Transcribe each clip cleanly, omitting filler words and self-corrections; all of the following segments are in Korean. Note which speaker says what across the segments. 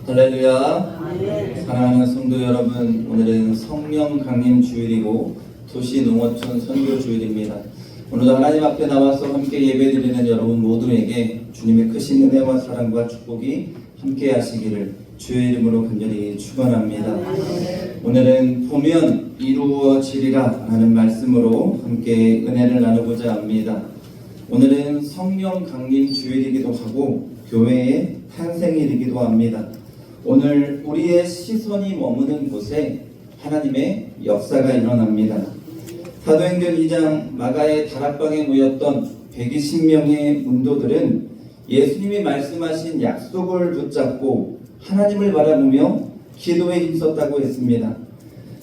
Speaker 1: 할렐루야. 사랑하는 성도 여러분, 오늘은 성령 강림 주일이고 도시 농어촌 선교 주일입니다. 오늘도 하나님 앞에 나와서 함께 예배드리는 여러분 모두에게 주님의 크신 은혜와 사랑과 축복이 함께 하시기를 주의 이름으로 간절히 축원합니다. 오늘은 보면 이루어지리라 하는 말씀으로 함께 은혜를 나누고자 합니다. 오늘은 성령 강림 주일이기도 하고 교회의 탄생일이기도 합니다. 오늘 우리의 시선이 머무는 곳에 하나님의 역사가 일어납니다. 사도행전 2장 마가의 다락방에 모였던 120명의 문도들은 예수님이 말씀하신 약속을 붙잡고 하나님을 바라보며 기도에 힘썼다고 했습니다.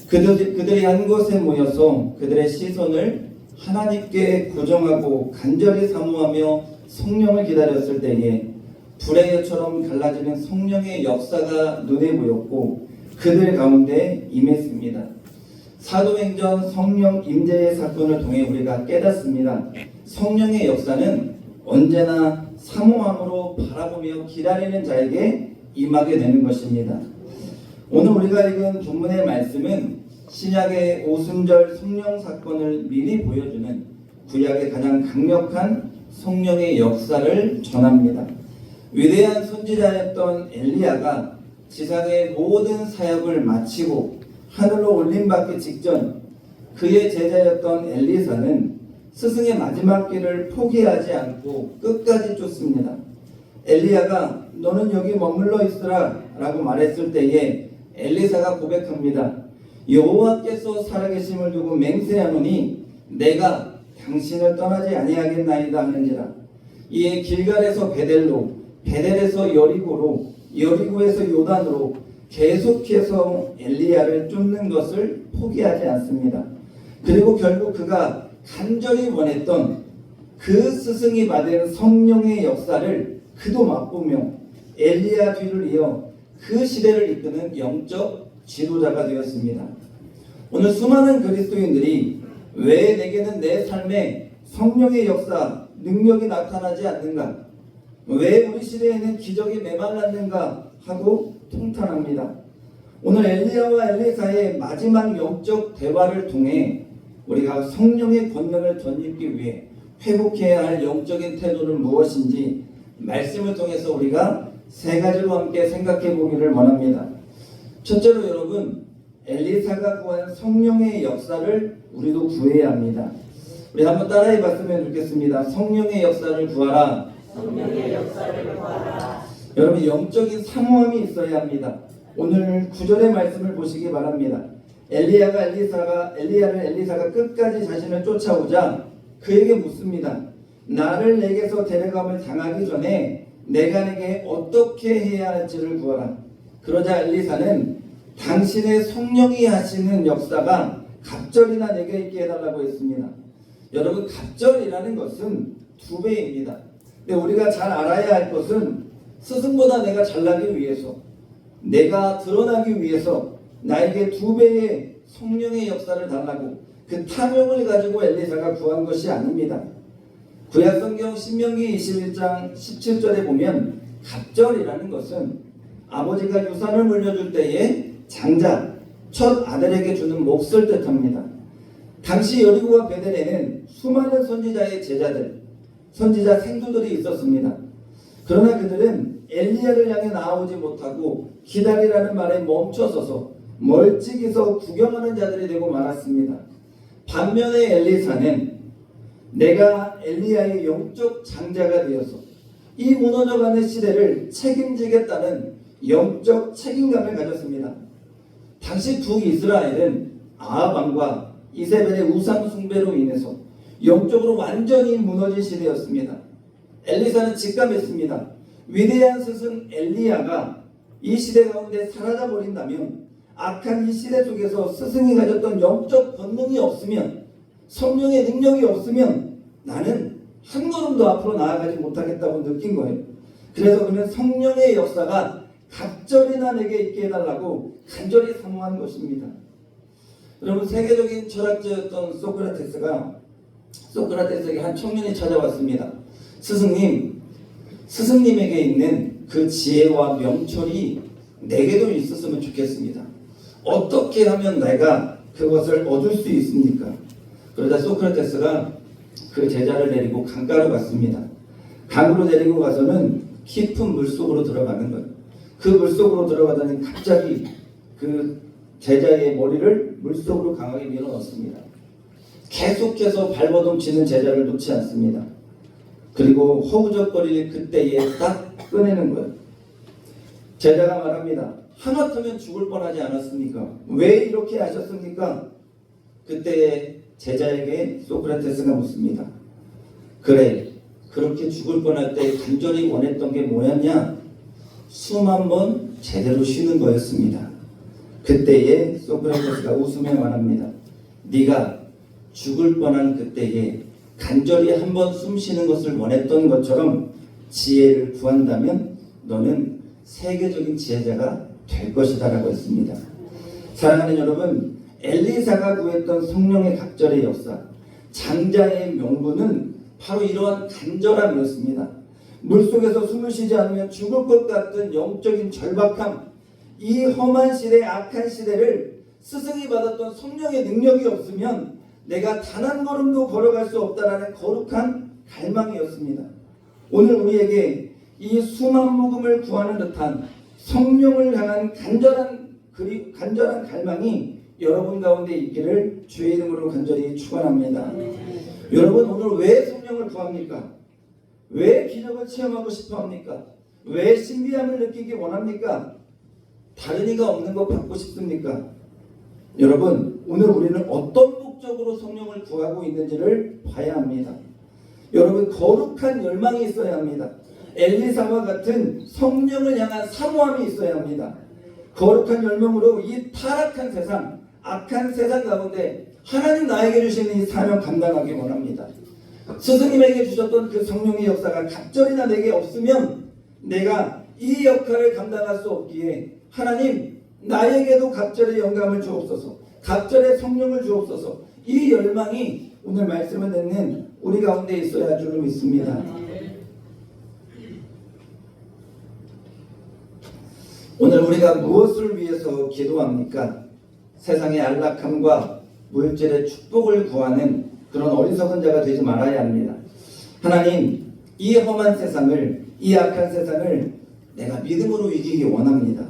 Speaker 1: 그들이 한 곳에 모여서 그들의 시선을 하나님께 고정하고 간절히 사모하며 성령을 기다렸을 때에 불의 여처럼 갈라지는 성령의 역사가 눈에 보였고 그들 가운데 임했습니다. 사도행전 성령 임재의 사건을 통해 우리가 깨닫습니다. 성령의 역사는 언제나 사모함으로 바라보며 기다리는 자에게 임하게 되는 것입니다. 오늘 우리가 읽은 본문의 말씀은 신약의 오순절 성령 사건을 미리 보여주는 구약의 가장 강력한 성령의 역사를 전합니다. 위대한 선지자였던 엘리야가 지상의 모든 사역을 마치고 하늘로 올림받기 직전 그의 제자였던 엘리사는 스승의 마지막 길을 포기하지 않고 끝까지 쫓습니다. 엘리야가 너는 여기 머물러 있으라 라고 말했을 때에 엘리사가 고백합니다. 여호와께서 살아계심을 두고 맹세하노니 내가 당신을 떠나지 아니하겠나이다 하는지라. 이에 길갈에서 베델로, 베델에서 여리고로, 여리고에서 요단으로 계속해서 엘리야를 쫓는 것을 포기하지 않습니다. 그리고 결국 그가 간절히 원했던 그 스승이 받은 성령의 역사를 그도 맛보며 엘리야 뒤를 이어 그 시대를 이끄는 영적 지도자가 되었습니다. 오늘 수많은 그리스도인들이 왜 내게는 내 삶에 성령의 역사, 능력이 나타나지 않는가? 왜 우리 시대에는 기적이 메말랐는가? 하고 통탄합니다. 오늘 엘리야와 엘리사의 마지막 영적 대화를 통해 우리가 성령의 권능을 덧입기 위해 회복해야 할 영적인 태도는 무엇인지 말씀을 통해서 우리가 세 가지로 함께 생각해 보기를 원합니다. 첫째로 여러분, 엘리사가 구한 성령의 역사를 우리도 구해야 합니다. 우리 한번 따라해 봤으면 좋겠습니다. 성령의 역사를 구하라.
Speaker 2: 성령의 역사를 구하라.
Speaker 1: 여러분, 영적인 사모함이 있어야 합니다. 오늘 9절의 말씀을 보시기 바랍니다. 엘리야를 엘리사가 끝까지 자신을 쫓아오자 그에게 묻습니다. 나를 내게서 데려감을 당하기 전에 내가 내게 어떻게 해야 할지를 구하라. 그러자 엘리사는 당신의 성령이 하시는 역사가 갑절이나 내게 있게 해달라고 했습니다. 여러분, 갑절이라는 것은 2배입니다. 근데 우리가 잘 알아야 할 것은 스승보다 내가 잘나기 위해서, 내가 드러나기 위해서 나에게 2배의 성령의 역사를 달라고 그 탐욕을 가지고 엘리사가 구한 것이 아닙니다. 구약성경 신명기 21장 17절에 보면 갑절이라는 것은 아버지가 유산을 물려줄 때에 장자, 첫 아들에게 주는 몫을 뜻합니다. 당시 여리고와 베델에는 수많은 선지자의 제자들, 선지자 생도들이 있었습니다. 그러나 그들은 엘리야를 향해 나아오지 못하고 기다리라는 말에 멈춰서서 멀찍이서 구경하는 자들이 되고 말았습니다. 반면에 엘리사는 내가 엘리야의 영적 장자가 되어서 이 무너져가는 시대를 책임지겠다는 영적 책임감을 가졌습니다. 당시 북이스라엘은 아합 왕과 이세벨의 우상 숭배로 인해서 영적으로 완전히 무너진 시대였습니다. 엘리사는 직감했습니다. 위대한 스승 엘리야가 이 시대 가운데 사라져버린다면, 악한 이 시대 속에서 스승이 가졌던 영적 본능이 없으면, 성령의 능력이 없으면 나는 한 걸음도 앞으로 나아가지 못하겠다고 느낀 거예요. 그래서 그는 성령의 역사가 갑절이나 내게 있게 해달라고 간절히 사모한 것입니다. 여러분, 세계적인 철학자였던 소크라테스에게 한 청년이 찾아왔습니다. 스승님에게 있는 그 지혜와 명철이 내게도 있었으면 좋겠습니다. 어떻게 하면 내가 그것을 얻을 수 있습니까? 그러자 소크라테스가 그 제자를 데리고 강가로 갔습니다. 강으로 데리고 가서는 깊은 물속으로 들어가는 거예요. 그 물속으로 들어가더니 갑자기 그 제자의 머리를 물속으로 강하게 밀어넣습니다. 계속해서 발버둥 치는 제자를 놓지 않습니다. 그리고 허우적거릴 그때에 딱 꺼내는 거예요. 제자가 말합니다. 하마터면 죽을 뻔하지 않았습니까? 왜 이렇게 하셨습니까? 그때 제자에게 소크라테스가 묻습니다. 그래, 그렇게 죽을 뻔할 때 간절히 원했던 게 뭐였냐? 숨 한 번 제대로 쉬는 거였습니다. 그때에 소크라테스가 웃으며 말합니다. 네가 죽을 뻔한 그때에 간절히 한 번 숨 쉬는 것을 원했던 것처럼 지혜를 구한다면 너는 세계적인 지혜자가 될 것이다 라고 했습니다. 사랑하는 여러분, 엘리사가 구했던 성령의 갑절의 역사, 장자의 명분은 바로 이러한 간절함이었습니다. 물속에서 숨을 쉬지 않으면 죽을 것 같은 영적인 절박함, 이 험한 시대, 악한 시대를 스승이 받았던 성령의 능력이 없으면 내가 단 한 걸음도 걸어갈 수 없다라는 거룩한 갈망이었습니다. 오늘 우리에게 이 수만 모금을 구하는 듯한 성령을 향한 간절한 갈망이 여러분 가운데 있기를 주의 이름으로 간절히 축원합니다. 여러분 오늘 왜 성령을 구합니까? 왜 기적을 체험하고 싶어 합니까? 왜 신비함을 느끼기 원합니까? 다른 이가 없는 것 받고 싶습니까? 여러분 오늘 우리는 어떤 목적으로 성령을 구하고 있는지를 봐야 합니다. 여러분 거룩한 열망이 있어야 합니다. 엘리사와 같은 성령을 향한 사모함이 있어야 합니다. 거룩한 열망으로 이 타락한 세상, 악한 세상 가운데 하나님 나에게 주시는 이 사명 감당하기 원합니다. 스승님에게 주셨던 그 성령의 역사가 갑절이나 내게 없으면 내가 이 역할을 감당할 수 없기에 하나님 나에게도 갑절의 영감을 주옵소서, 갑절의 성령을 주옵소서. 이 열망이 오늘 말씀을 듣는 우리 가운데 있어야 할 줄로 믿습니다. 오늘 우리가 무엇을 위해서 기도합니까? 세상의 안락함과 물질의 축복을 구하는 그런 어리석은 자가 되지 말아야 합니다. 하나님, 이 험한 세상을, 이 악한 세상을 내가 믿음으로 이기기 원합니다.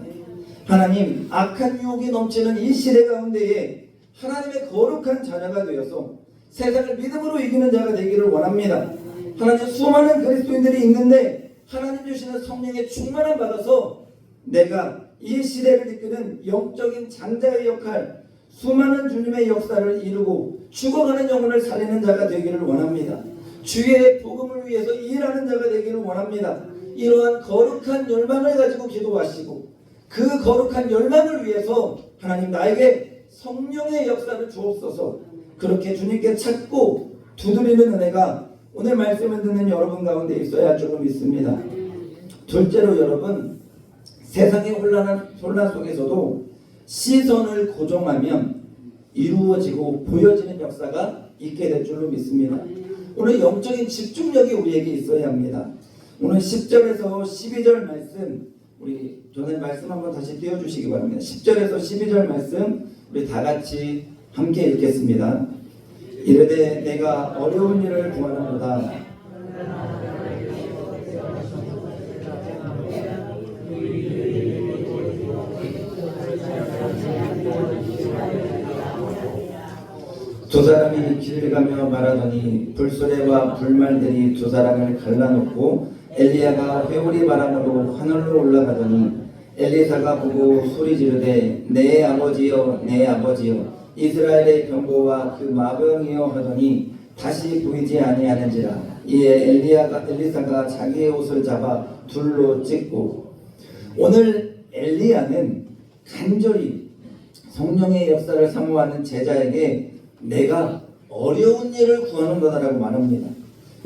Speaker 1: 하나님, 악한 유혹이 넘치는 이 시대 가운데에 하나님의 거룩한 자녀가 되어서 세상을 믿음으로 이기는 자가 되기를 원합니다. 하나님, 수많은 그리스도인들이 있는데 하나님 주시는 성령의 충만함 받아서 내가 이 시대를 이끄는 영적인 장자의 역할, 수많은 주님의 역사를 이루고 죽어가는 영혼을 살리는 자가 되기를 원합니다. 주의 복음을 위해서 일하는 자가 되기를 원합니다. 이러한 거룩한 열망을 가지고 기도하시고 그 거룩한 열망을 위해서 하나님 나에게 성령의 역사를 주옵소서. 그렇게 주님께 찾고 두드리는 은혜가 오늘 말씀을 듣는 여러분 가운데 있어야 할 줄로 믿습니다. 둘째로 여러분, 세상의 혼란 속에서도 시선을 고정하면 이루어지고 보여지는 역사가 있게 될 줄로 믿습니다. 오늘 영적인 집중력이 우리에게 있어야 합니다. 오늘 10절에서 12절 말씀, 우리 전에 말씀 한번 다시 띄워주시기 바랍니다. 10절에서 12절 말씀 우리 다 같이 함께 읽겠습니다. 이르되 내가 어려운 일을 구하는도다. 두 사람이 길을 가며 말하더니 불수레와 불말들이 두 사람을 갈라놓고 엘리야가 회오리 바람으로 하늘로 올라가더니 엘리사가 보고 소리 지르되 내 아버지여 내 아버지여 이스라엘의 병거와 그 마병이여 하더니 다시 보이지 아니하는지라. 이에 엘리사가 자기의 옷을 잡아 둘로 찢고. 오늘 엘리야는 간절히 성령의 역사를 사모하는 제자에게 내가 어려운 일을 구하는 거다라고 말합니다.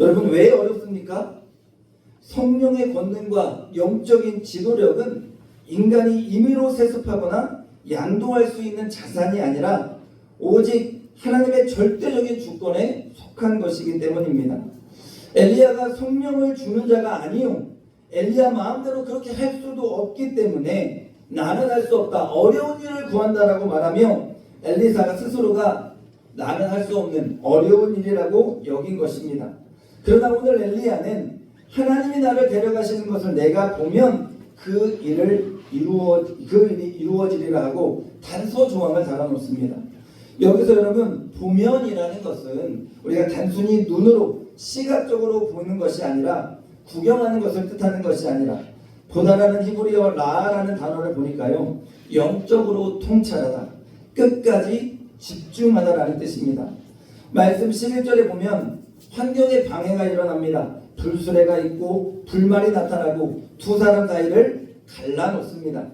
Speaker 1: 여러분 왜 어렵습니까? 성령의 권능과 영적인 지도력은 인간이 임의로 세습하거나 양도할 수 있는 자산이 아니라 오직 하나님의 절대적인 주권에 속한 것이기 때문입니다. 엘리야가 성령을 주는 자가 아니요 엘리야 마음대로 그렇게 할 수도 없기 때문에 나는 할 수 없다, 어려운 일을 구한다라고 말하며 엘리사가 스스로가 나는 할 수 없는 어려운 일이라고 여긴 것입니다. 그러나 오늘 엘리야는 하나님이 나를 데려가시는 것을 내가 보면 그 일이 이루어지리라 하고 단서 조항을 달아놓습니다. 여기서 여러분, 보면이라는 것은 우리가 단순히 눈으로 시각적으로 보는 것이 아니라 구경하는 것을 뜻하는 것이 아니라 보다라는 히브리어 라라는 단어를 보니까요, 영적으로 통찰하다, 끝까지 집중하다라는 뜻입니다. 말씀 11절에 보면 환경에 방해가 일어납니다. 불수레가 있고 불말이 나타나고 두 사람 사이를 갈라놓습니다.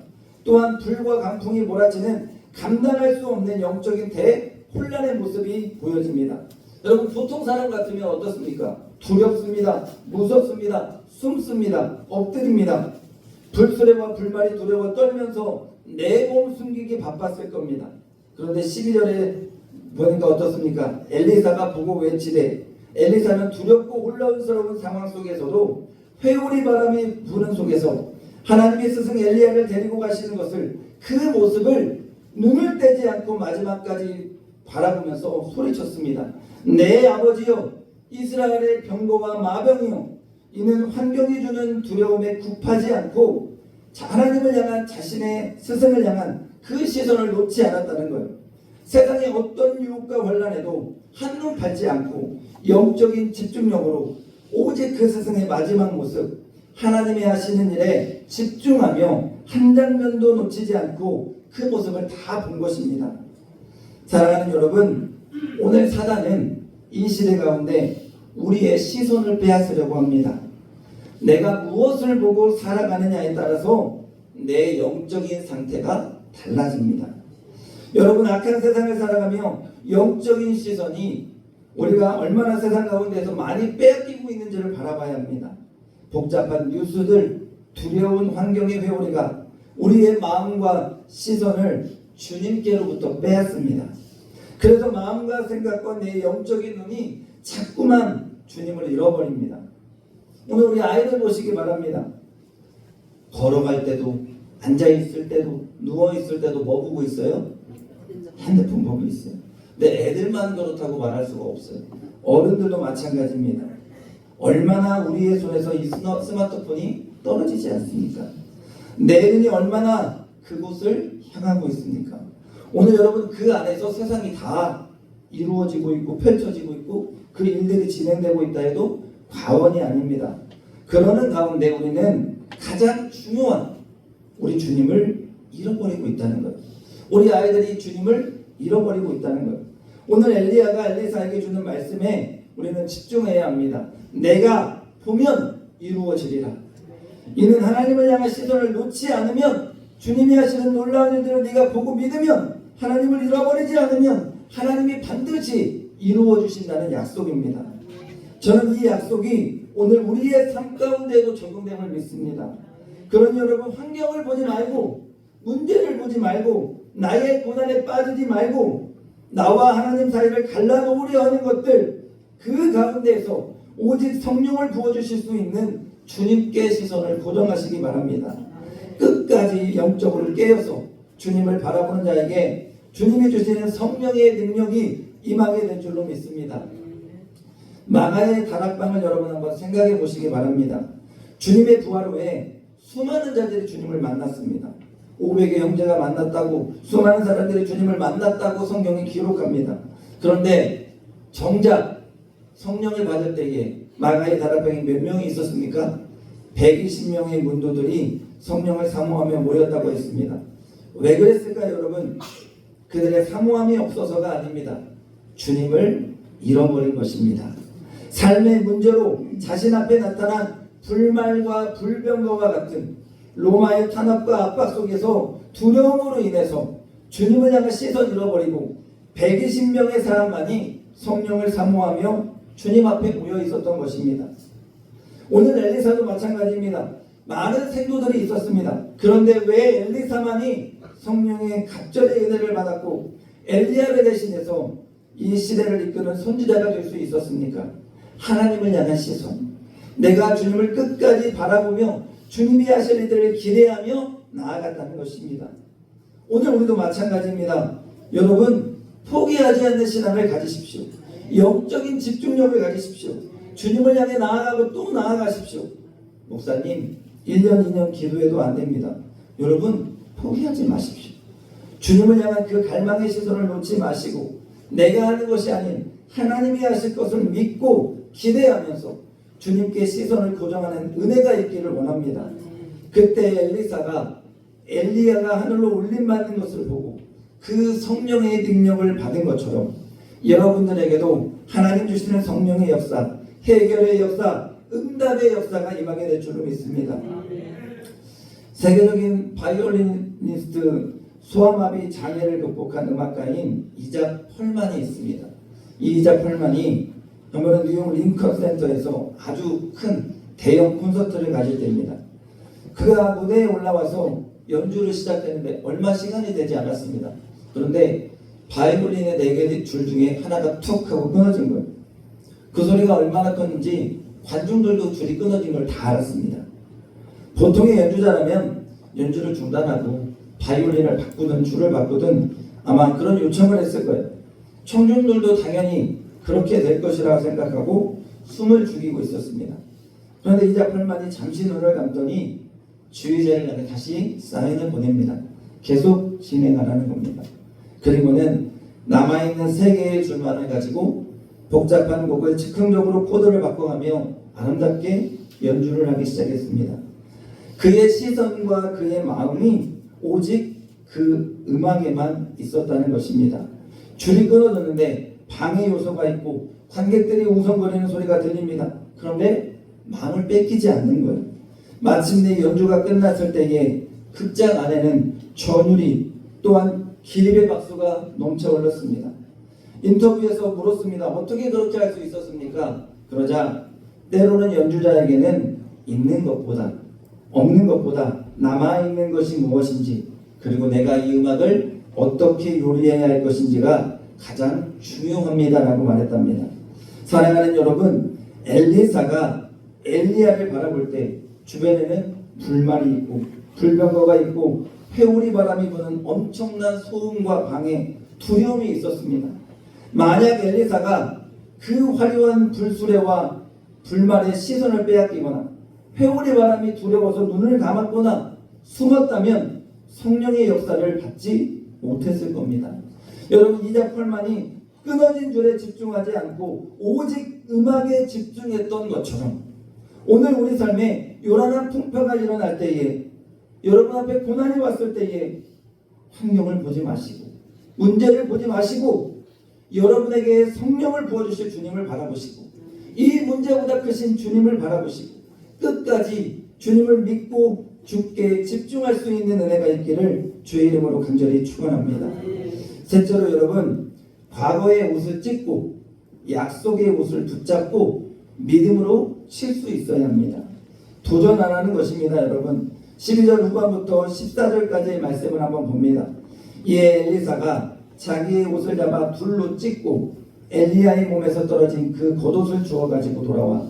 Speaker 1: 또한 불과 강풍이 몰아치는 감당할 수 없는 영적인 대혼란의 모습이 보여집니다. 여러분, 보통 사람 같으면 어떻습니까? 두렵습니다. 무섭습니다. 숨습니다. 엎드립니다. 불수레와 불말이 두려워 떨면서 내 몸 숨기기 바빴을 겁니다. 그런데 12절에 보니까 어떻습니까? 엘리사가 보고 외치되, 엘리사는 두렵고 혼란스러운 상황 속에서도 회오리 바람이 부는 속에서 하나님의 스승 엘리야를 데리고 가시는 것을, 그 모습을 눈을 떼지 않고 마지막까지 바라보면서 소리쳤습니다. 내 아버지여, 이스라엘의 병거와 마병이여, 이는 환경이 주는 두려움에 굽하지 않고 하나님을 향한, 자신의 스승을 향한 그 시선을 놓지 않았다는 거예요. 세상의 어떤 유혹과 환난에도 한눈 팔지 않고 영적인 집중력으로 오직 그 스승의 마지막 모습, 하나님이 하시는 일에 집중하며 한 장면도 놓치지 않고 그 모습을 다 본 것입니다. 사랑하는 여러분, 오늘 사단은 이 시대 가운데 우리의 시선을 빼앗으려고 합니다. 내가 무엇을 보고 살아가느냐에 따라서 내 영적인 상태가 달라집니다. 여러분, 악한 세상을 살아가며 영적인 시선이 우리가 얼마나 세상 가운데서 많이 빼앗기고 있는지를 바라봐야 합니다. 복잡한 뉴스들, 두려운 환경의 회오리가 우리의 마음과 시선을 주님께로부터 빼앗습니다. 그래서 마음과 생각과 내 영적인 눈이 자꾸만 주님을 잃어버립니다. 오늘 우리 아이들 보시기 바랍니다. 걸어갈 때도, 앉아있을 때도, 누워있을 때도 뭐 보고 있어요? 핸드폰 보고 있어요. 근데 애들만 그렇다고 말할 수가 없어요. 어른들도 마찬가지입니다. 얼마나 우리의 손에서 이 스마트폰이 떨어지지 않습니까? 내 눈이 얼마나 그곳을 향하고 있습니까? 오늘 여러분, 그 안에서 세상이 다 이루어지고 있고 펼쳐지고 있고 그 일들이 진행되고 있다 해도 과언이 아닙니다. 그러는 가운데 우리는 가장 중요한 우리 주님을 잃어버리고 있다는 거예요. 우리 아이들이 주님을 잃어버리고 있다는 거예요. 오늘 엘리야가 엘리사에게 주는 말씀에 우리는 집중해야 합니다. 내가 보면 이루어지리라. 이는 하나님을 향한 시선을 놓지 않으면, 주님이 하시는 놀라운 일들을 네가 보고 믿으면, 하나님을 잃어버리지 않으면 하나님이 반드시 이루어 주신다는 약속입니다. 저는 이 약속이 오늘 우리의 삶 가운데에도 적용됨을 믿습니다. 그러니 여러분, 환경을 보지 말고, 문제를 보지 말고, 나의 고난에 빠지지 말고, 나와 하나님 사이를 갈라놓으려 하는 것들, 그 가운데에서 오직 성령을 부어주실 수 있는 주님께 시선을 고정하시기 바랍니다. 끝까지 영적으로 깨어서 주님을 바라보는 자에게 주님이 주시는 성령의 능력이 임하게 될 줄로 믿습니다. 마가의 다락방을 여러분 한번 생각해 보시기 바랍니다. 주님의 부활 후에 수많은 자들이 주님을 만났습니다. 500의 형제가 만났다고, 수많은 사람들이 주님을 만났다고 성경이 기록합니다. 그런데 정작 성령을 받을 때에 마가의 다락방에 몇 명이 있었습니까? 120명의 문도들이 성령을 사모하며 모였다고 했습니다. 왜 그랬을까요, 여러분? 그들의 사모함이 없어서가 아닙니다. 주님을 잃어버린 것입니다. 삶의 문제로 자신 앞에 나타난 불말과 불병거와 같은 로마의 탄압과 압박 속에서 두려움으로 인해서 주님을 향한 시선 잃어버리고 120명의 사람만이 성령을 사모하며 주님 앞에 모여 있었던 것입니다. 오늘 엘리사도 마찬가지입니다. 많은 생도들이 있었습니다. 그런데 왜 엘리사만이 성령의 갑절의 은혜를 받았고 엘리야를 대신해서 이 시대를 이끄는 선지자가 될 수 있었습니까? 하나님을 향한 시선, 내가 주님을 끝까지 바라보며 주님이 하실 일들을 기대하며 나아갔다는 것입니다. 오늘 우리도 마찬가지입니다. 여러분, 포기하지 않는 신앙을 가지십시오. 영적인 집중력을 가지십시오. 주님을 향해 나아가고 또 나아가십시오. 목사님, 1년 2년 기도해도 안 됩니다. 여러분, 포기하지 마십시오. 주님을 향한 그 갈망의 시선을 놓지 마시고 내가 하는 것이 아닌 하나님이 하실 것을 믿고 기대하면서 주님께 시선을 고정하는 은혜가 있기를 원합니다. 그때 엘리사가 엘리야가 하늘로 올림받는 것을 보고 그 성령의 능력을 받은 것처럼 여러분들에게도 하나님 주시는 성령의 역사, 해결의 역사, 응답의 역사가 임하게 될 줄로 믿습니다. 세계적인 바이올리니스트 소아마비 장애를 극복한 음악가인 이작 펄만이 있습니다. 이 이작 펄만이 한번은 뉴욕 링컨 센터에서 아주 큰 대형 콘서트를 가질 때입니다. 그가 무대에 올라와서 연주를 시작했는데 얼마 시간이 되지 않았습니다. 그런데 바이올린의 4개 줄 중에 하나가 툭 하고 끊어진 거예요. 그 소리가 얼마나 컸는지 관중들도 줄이 끊어진 걸 다 알았습니다. 보통의 연주자라면 연주를 중단하고 바이올린을 바꾸든 줄을 바꾸든 아마 그런 요청을 했을 거예요. 청중들도 당연히 그렇게 될 것이라고 생각하고 숨을 죽이고 있었습니다. 그런데 이작 펄만이 잠시 눈을 감더니 주의자를 향해 다시 사인을 보냅니다. 계속 진행하라는 겁니다. 그리고는 남아있는 3개의 줄만을 가지고 복잡한 곡을 즉흥적으로 코드를 바꿔가며 아름답게 연주를 하기 시작했습니다. 그의 시선과 그의 마음이 오직 그 음악에만 있었다는 것입니다. 줄이 끊어졌는데 방해 요소가 있고 관객들이 웅성거리는 소리가 들립니다. 그런데 마음을 뺏기지 않는 거예요. 마침내 연주가 끝났을 때에 극장 안에는 전율이 또한 기립의 박수가 넘쳐 흘렀습니다. 인터뷰에서 물었습니다. 어떻게 그렇게 할 수 있었습니까? 그러자 때로는 연주자에게는 있는 것보다 없는 것보다 남아있는 것이 무엇인지 그리고 내가 이 음악을 어떻게 요리해야 할 것인지가 가장 중요합니다라고 말했답니다. 사랑하는 여러분, 엘리사가 엘리야를 바라볼 때 주변에는 불말이 있고 불병거가 있고 회오리 바람이 부는 엄청난 소음과 방해, 두려움이 있었습니다. 만약 엘리사가 그 화려한 불수레와 불말의 시선을 빼앗기거나 회오리 바람이 두려워서 눈을 감았거나 숨었다면 성령의 역사를 받지 못했을 겁니다. 여러분, 이작 펄만이 끊어진 줄에 집중하지 않고 오직 음악에 집중했던 것처럼 오늘 우리 삶에 요란한 풍파가 일어날 때에 여러분 앞에 고난이 왔을 때에 환경을 보지 마시고 문제를 보지 마시고 여러분에게 성령을 부어주실 주님을 바라보시고 이 문제보다 크신 주님을 바라보시고 끝까지 주님을 믿고 주께 집중할 수 있는 은혜가 있기를 주의 이름으로 간절히 축원합니다. 셋째로 여러분, 과거의 옷을 찢고 약속의 옷을 붙잡고 믿음으로 칠 수 있어야 합니다. 도전 안 하는 것입니다. 여러분, 12절 후반부터 14절까지의 말씀을 한번 봅니다. 이에 엘리사가 자기의 옷을 잡아 둘로 찢고 엘리야의 몸에서 떨어진 그 겉옷을 주워 가지고 돌아와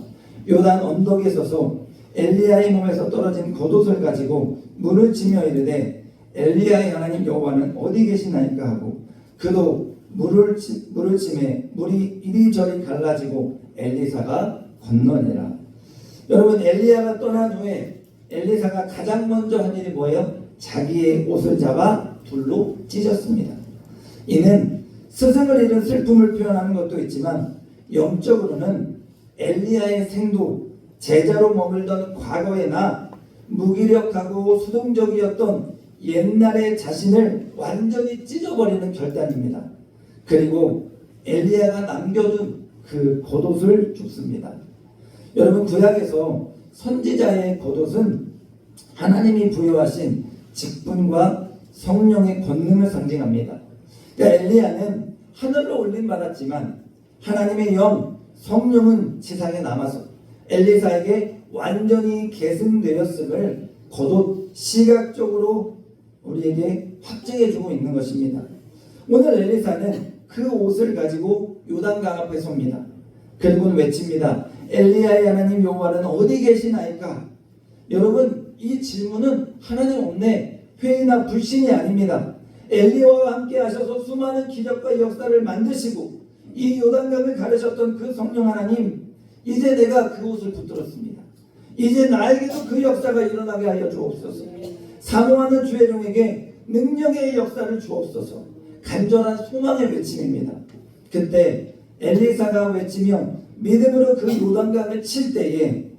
Speaker 1: 요단 언덕에 서서 엘리야의 몸에서 떨어진 겉옷을 가지고 문을 치며 이르되 엘리야의 하나님 여호와는 어디 계시나이까 하고 그도 물을 치매 물이 이리저리 갈라지고 엘리사가 건너내라. 여러분, 엘리야가 떠난 후에 엘리사가 가장 먼저 한 일이 뭐예요? 자기의 옷을 잡아 둘로 찢었습니다. 이는 스승을 잃은 슬픔을 표현하는 것도 있지만 영적으로는 엘리야의 생도 제자로 머물던 과거의 나 무기력하고 수동적이었던 옛날의 자신을 완전히 찢어버리는 결단입니다. 그리고 엘리야가 남겨둔 그 겉옷을 줍습니다. 여러분, 구약에서 선지자의 겉옷은 하나님이 부여하신 직분과 성령의 권능을 상징합니다. 그러니까 엘리야는 하늘로 올림받았지만 하나님의 영, 성령은 지상에 남아서 엘리사에게 완전히 계승되었음을 겉옷 시각적으로 우리에게 확증해주고 있는 것입니다. 오늘 엘리사는 그 옷을 가지고 요단강 앞에 섭니다. 그리고는 외칩니다. 엘리야의 하나님 여호와는 어디 계시나이까? 여러분, 이 질문은 하나님 없네, 회의나 불신이 아닙니다. 엘리야와 함께 하셔서 수많은 기적과 역사를 만드시고 이 요단강을 가르셨던 그 성령 하나님, 이제 내가 그 옷을 붙들었습니다. 이제 나에게도 그 역사가 일어나게 하여 주옵소서. 사모하는 주의 종에게 능력의 역사를 주옵소서. 간절한 소망의 외침입니다. 그때 엘리사가 외치며 믿음으로 그 요단강을 칠 때에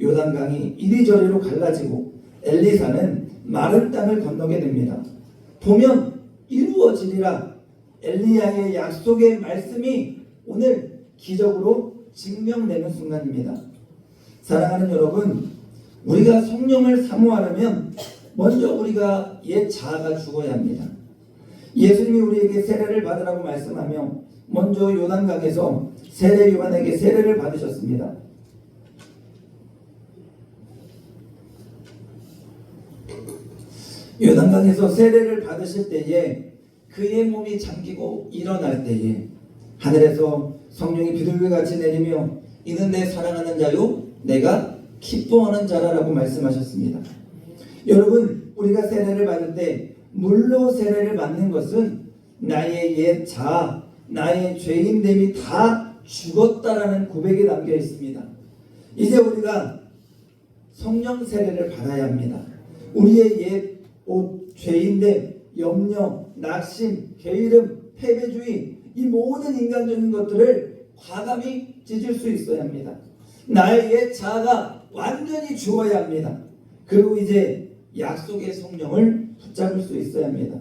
Speaker 1: 요단강이 이리저리로 갈라지고 엘리사는 마른 땅을 건너게 됩니다. 보면 이루어지리라. 엘리야의 약속의 말씀이 오늘 기적으로 증명되는 순간입니다. 사랑하는 여러분, 우리가 성령을 사모하려면 먼저 우리가 옛 자아가 죽어야 합니다. 예수님이 우리에게 세례를 받으라고 말씀하며 먼저 요단강에서 세례 요한에게 세례를 받으셨습니다. 요단강에서 세례를 받으실 때에 그의 몸이 잠기고 일어날 때에 하늘에서 성령이 비둘기같이 내리며 이는 내 사랑하는 자요 내가 기뻐하는 자라라고 말씀하셨습니다. 여러분, 우리가 세례를 받을 때 물로 세례를 받는 것은 나의 옛 자아, 나의 죄인됨이 다 죽었다라는 고백이 담겨 있습니다. 이제 우리가 성령 세례를 받아야 합니다. 우리의 옛 옷, 죄인됨, 염려, 낙심, 게으름, 패배주의, 이 모든 인간적인 것들을 과감히 찢을 수 있어야 합니다. 나의 옛 자아가 완전히 죽어야 합니다. 그리고 이제 약속의 성령을 붙잡을 수 있어야 합니다.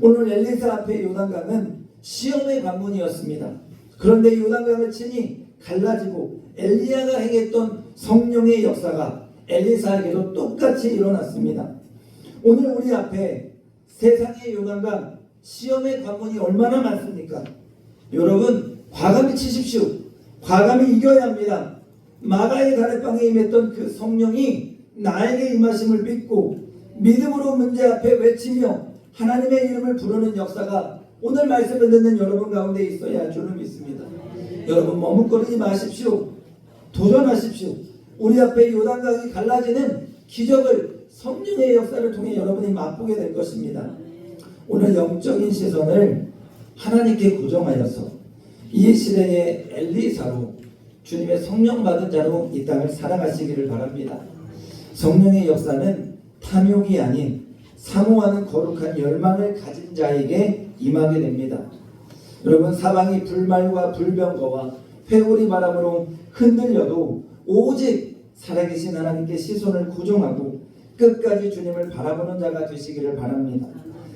Speaker 1: 오늘 엘리사 앞에 요단강은 시험의 관문이었습니다. 그런데 요단강을 치니 갈라지고 엘리야가 행했던 성령의 역사가 엘리사에게도 똑같이 일어났습니다. 오늘 우리 앞에 세상의 요단강, 시험의 관문이 얼마나 많습니까? 여러분, 과감히 치십시오. 과감히 이겨야 합니다. 마가의 다락방에 임했던 그 성령이 나에게 임하심을 믿고 믿음으로 문제 앞에 외치며 하나님의 이름을 부르는 역사가 오늘 말씀을 듣는 여러분 가운데 있어야 할 줄을 믿습니다. 여러분, 머뭇거리지 마십시오. 도전하십시오. 우리 앞에 요단강이 갈라지는 기적을 성령의 역사를 통해 여러분이 맛보게 될 것입니다. 오늘 영적인 시선을 하나님께 고정하여서 이 시대의 엘리사로 주님의 성령 받은 자로 이 땅을 살아가시기를 바랍니다. 성령의 역사는 탐욕이 아닌 사모하는 거룩한 열망을 가진 자에게 임하게 됩니다. 여러분, 사방이 불말과 불병거와 회오리 바람으로 흔들려도 오직 살아계신 하나님께 시선을 고정하고 끝까지 주님을 바라보는 자가 되시기를 바랍니다.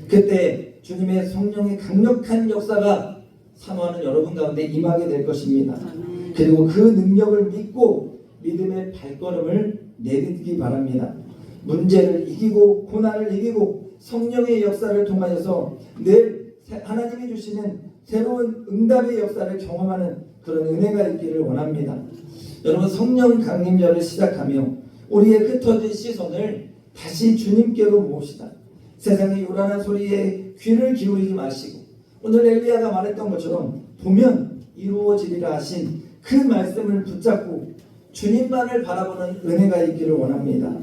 Speaker 1: 그때 주님의 성령의 강력한 역사가 사모하는 여러분 가운데 임하게 될 것입니다. 그리고 그 능력을 믿고 믿음의 발걸음을 내딛기 바랍니다. 문제를 이기고 고난을 이기고 성령의 역사를 통하여서 늘 하나님이 주시는 새로운 응답의 역사를 경험하는 그런 은혜가 있기를 원합니다. 여러분, 성령 강림절을 시작하며 우리의 흩어진 시선을 다시 주님께로 모읍시다. 세상의 요란한 소리에 귀를 기울이지 마시고 오늘 엘리야가 말했던 것처럼 보면 이루어지리라 하신 그 말씀을 붙잡고 주님만을 바라보는 은혜가 있기를 원합니다.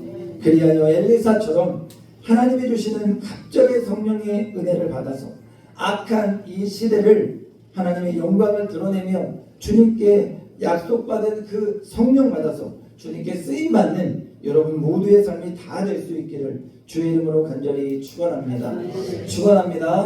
Speaker 1: 그리하여 엘리사처럼 하나님이 주시는 갑절의 성령의 은혜를 받아서 악한 이 시대를 하나님의 영광을 드러내며 주님께 약속받은 그 성령 받아서 주님께 쓰임받는 여러분 모두의 삶이 다 될 수 있기를 주의 이름으로 간절히 축원합니다. 축원합니다.